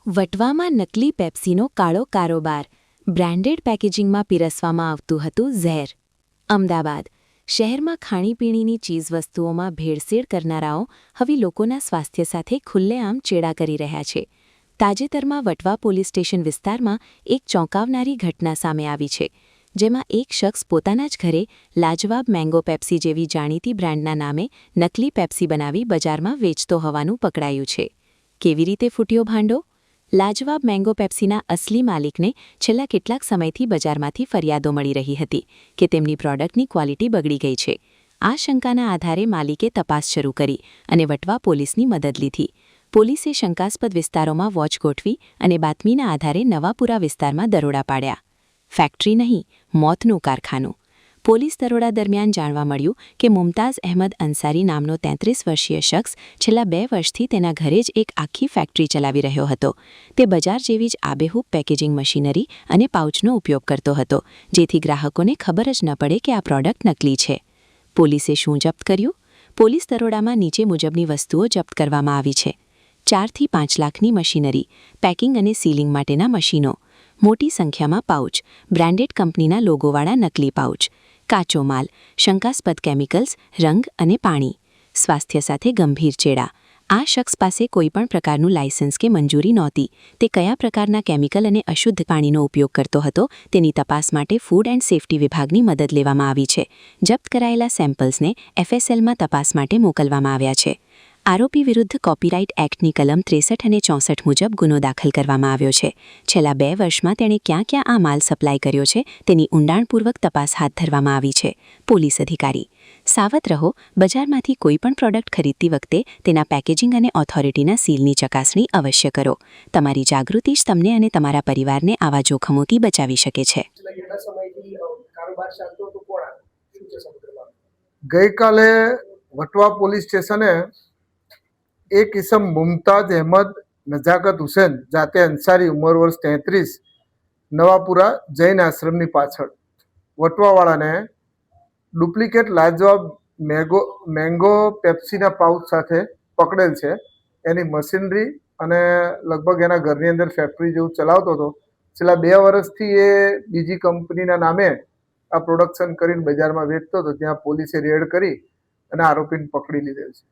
વટવામાં નકલી પેપ્સીનો કાળો કારોબાર, બ્રાન્ડેડ પેકેજિંગમાં પીરસવામાં આવતું હતું ઝેર. અમદાવાદ શહેરમાં ખાણીપીણીની ચીજવસ્તુઓમાં ભેળસેળ કરનારાઓ હવે લોકોના સ્વાસ્થ્ય સાથે ખુલ્લેઆમ ચેડા કરી રહ્યા છે. તાજેતરમાં વટવા પોલીસ સ્ટેશન વિસ્તારમાં એક ચોંકાવનારી ઘટના સામે આવી છે, જેમાં એક શખ્સ પોતાના જ ઘરે લાજવાબ મેંગો પેપ્સી જેવી જાણીતી બ્રાન્ડના નામે નકલી પેપ્સી બનાવી બજારમાં વેચતો હોવાનું પકડાયું છે. કેવી રીતે ફૂટ્યો ભાંડો? લાજવાબ મેંગો પેપ્સીના અસલી માલિકને છેલ્લા કેટલાક સમયથી બજારમાંથી ફરિયાદો મળી રહી હતી કે તેમની પ્રોડક્ટની ક્વોલિટી બગડી ગઈ છે. આ શંકાના આધારે માલિકે તપાસ શરૂ કરી અને વટવા પોલીસની મદદ લીધી. પોલીસે શંકાસ્પદ વિસ્તારોમાં વોચ ગોઠવી અને બાતમીના આધારે નવાપુરા વિસ્તારમાં દરોડા પાડ્યા. ફેક્ટરી નહીં, મોતનું કારખાનું. પોલીસ દરોડા દરમિયાન જાણવા મળ્યું કે મુમતાઝ અહેમદ અંસારી નામનો 33 વર્ષીય શખ્સ છેલ્લા 2 વર્ષથી તેના ઘરે જ એક આખી ફેક્ટરી ચલાવી રહ્યો હતો. તે બજાર જેવી જ આબેહૂબ પેકેજિંગ મશીનરી અને પાઉચનો ઉપયોગ કરતો હતો, જેથી ગ્રાહકોને ખબર જ ન પડે કે આ પ્રોડક્ટ નકલી છે. પોલીસે શું જપ્ત કર્યું? પોલીસ દરોડામાં નીચે મુજબની વસ્તુઓ જપ્ત કરવામાં આવી છે: 4 થી 5 લાખની મશીનરી, પેકિંગ અને સીલિંગ માટેના મશીનો, મોટી સંખ્યામાં પાઉચ, બ્રાન્ડેડ કંપનીના લોગોવાળા નકલી પાઉચ, કાચો માલ, શંકાસ્પદ કેમિકલ્સ, રંગ અને પાણી. સ્વાસ્થ્ય સાથે ગંભીર ચેડા. આ શખ્સ પાસે કોઈપણ પ્રકારનું લાયસન્સ કે મંજૂરી નહોતી. તે કયા પ્રકારના કેમિકલ અને અશુદ્ધ પાણીનો ઉપયોગ કરતો હતો તેની તપાસ માટે ફૂડ એન્ડ સેફ્ટી વિભાગની મદદ લેવામાં આવી છે. જપ્ત કરાયેલા સેમ્પલ્સને FSLમાં તપાસ માટે મોકલવામાં આવ્યા છે. આરોપી વિરુદ્ધ કોપીરાઇટ એક્ટની કલમ 63 અને 64 મુજબ ગુનો દાખલ કરવામાં આવ્યો છે. છેલ્લા 2 વર્ષમાં તેણે ક્યાં ક્યાં આ માલ સપ્લાય કર્યો છે તેની ઊંડાણપૂર્વક તપાસ હાથ ધરવામાં આવી છે. પોલીસ અધિકારી: સાવધ રહો. બજારમાંથી કોઈપણ પ્રોડક્ટ ખરીદતી વખતે તેના પેકેજિંગ અને ઓથોરિટીના સીલની ચકાસણી અવશ્ય કરો. તમારી જાગૃતિ જ તમને અને તમારા પરિવારને આવા જોખમોથી બચાવી શકે છે. ગઈકાલે વટવા પોલીસ સ્ટેશને એક ઇસમ મુમતાઝ અહેમદ નજાકત હુસેન જાતે અંસારી, ઉંમર વર્ષ 33, નવાપુરા જૈન આશ્રમની પાછળ વટવાવાળાને ડુપ્લિકેટ લાજવાબ મેંગો પેપ્સીના પાઉચ સાથે પકડેલ છે. એની મશીનરી અને લગભગ એના ઘરની અંદર ફેક્ટરી જેવું ચલાવતો હતો. છેલ્લા 2 વર્ષથી એ બીજી કંપનીના નામે આ પ્રોડક્શન કરીને બજારમાં વેચતો હતો. ત્યાં પોલીસે રેડ કરી અને આરોપીને પકડી લીધેલ છે.